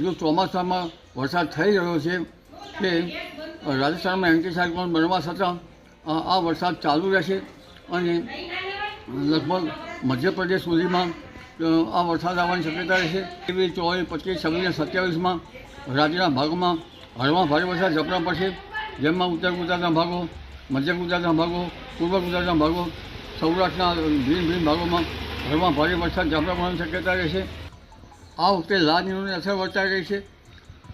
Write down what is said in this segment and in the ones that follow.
હજુ ચોમાસામાં વરસાદ થઈ રહ્યો છે કે રાજસ્થાનમાં એન્ટી સાયક્લોન બનવા છતાં આ વરસાદ ચાલુ રહેશે અને લગભગ મધ્યપ્રદેશ સુધીમાં આ વરસાદ આવવાની શક્યતા રહેશે. 24, 25, 26 અને 27માં રાજ્યના ભાગોમાં હળવા ભારે વરસાદ ઝાપટા પડશે, જેમાં ઉત્તર ગુજરાતના ભાગો, મધ્ય ગુજરાતના ભાગો, પૂર્વ ગુજરાતના ભાગો, સૌરાષ્ટ્રના ભિન્ન ભાગોમાં હળવા ભારે વરસાદ ઝાપટા પડવાની શક્યતા રહેશે. આ વખતે લા નીનોની અસર વર્તાઈ રહી છે.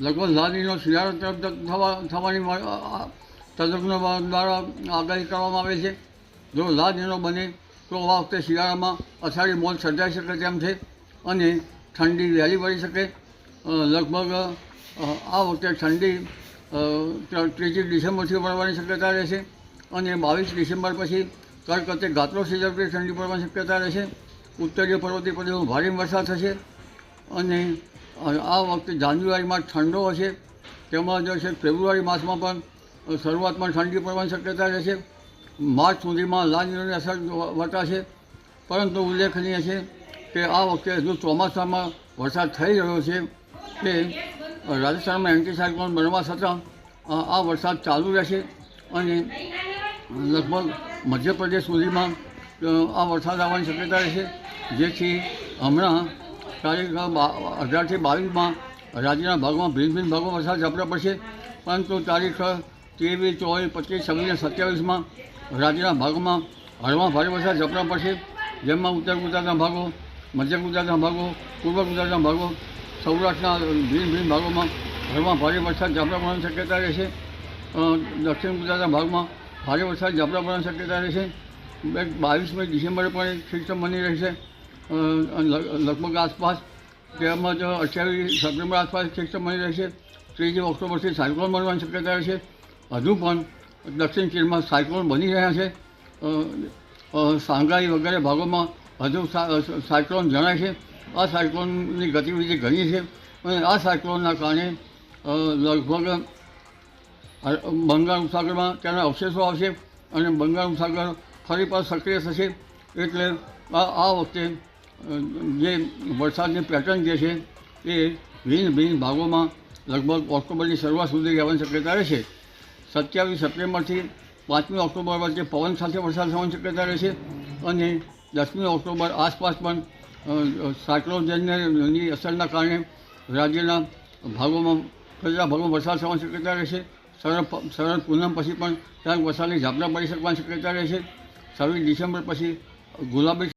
લગભગ લા નીનો શિયાળા તરફ થવાની તજજ્ઞો દ્વારા આગાહી કરવામાં આવે છે. જો લા નીનો બને તો આ વખતે શિયાળામાં અષાઢી મોજ સર્જાઈ શકે તેમ છે અને ઠંડી વહેલી પડી શકે. લગભગ આ વખતે ઠંડી 3 ડિસેમ્બરથી પડવાની શક્યતા રહેશે અને 22 ડિસેમ્બર પછી કડકડતી ગાત્રો ઝડપથી ઠંડી પડવાની શક્યતા રહેશે. ઉત્તરીય પર્વતીય પ્રદેશમાં ભારે વરસાદ થશે અને આ વખતે જાન્યુઆરીમાં ઠંડો હશે. તેમાં જે છે ફેબ્રુઆરી માસમાં પણ શરૂઆતમાં ઠંડી પડવાની શક્યતા રહેશે. માર્ચ સુધીમાં લા નીનોની અસર વર્તાશે. પરંતુ ઉલ્લેખનીય છે કે આ વખતે હજુ ચોમાસામાં વરસાદ થઈ રહ્યો છે કે રાજસ્થાનમાં એન્ટી સાયક્લોન બનવા છતાં આ વરસાદ ચાલુ રહેશે અને લગભગ મધ્યપ્રદેશ સુધીમાં આ વરસાદ આવવાની શક્યતા રહેશે. જેથી હમણાં તારીખ 18થી 22માં રાજ્યના ભાગોમાં ભિન્ન ભાગોમાં વરસાદ ઝાપટા પડશે, પરંતુ તારીખ 23, 24, 25, 26 અને 27માં રાજ્યના ભાગોમાં હળવા ભારે વરસાદ ઝાપટા પડશે, જેમાં ઉત્તર ગુજરાતના ભાગો, મધ્ય ગુજરાતના ભાગો, પૂર્વ ગુજરાતના ભાગો, સૌરાષ્ટ્રના ભિન્ન ભાગોમાં હળવા ભારે વરસાદ ઝાપટા પડવાની શક્યતા રહેશે. દક્ષિણ ગુજરાતના ભાગમાં ભારે વરસાદ ઝાપટા પડવાની શક્યતા રહેશે. 22મી ડિસેમ્બરે પણ એક સિસ્ટમ બની રહેશે લગભગ આસપાસ. તેમજ 28 સપ્ટેમ્બર આસપાસ સિસ્ટમ બની રહેશે. 3 ઓક્ટોબરથી સાયક્લોન બનવાની શક્યતા રહેશે. હજુ પણ દક્ષિણ ચીનમાં સાયક્લોન બની રહ્યા છે. સાંઘાઈ વગેરે ભાગોમાં હજુ સાયક્લોન જણાય છે. આ સાયક્લોનની ગતિવિધિ ઘણી છે અને આ સાયક્લોનના કારણે લગભગ બંગાળ ઉપસાગરમાં તેના અવશેષો આવશે અને બંગાળ ઉપસાગર ફરી પાછું સક્રિય થશે. એટલે આ વખતે જે વરસાદની પેટર્ન જે છે એ ભિન્ન ભાગોમાં લગભગ ઓક્ટોબરની શરૂઆત સુધી રહેવાની શક્યતા રહેશે. 27 સપ્ટેમ્બરથી 5મી ઓક્ટોબર વચ્ચે પવન સાથે વરસાદ થવાની શક્યતા રહેશે અને 10મી ઓક્ટોબર આસપાસ પણ સાયક્લોનની અસરના કારણે રાજ્યના ભાગોમાં કેટલાક ભાગોમાં વરસાદ થવાની શક્યતા રહેશે. શરદ પૂનમ પછી પણ ત્યાં વરસાદની ઝાપટા પડી શકવાની શક્યતા રહેશે. 26 ડિસેમ્બર પછી ગુલાબી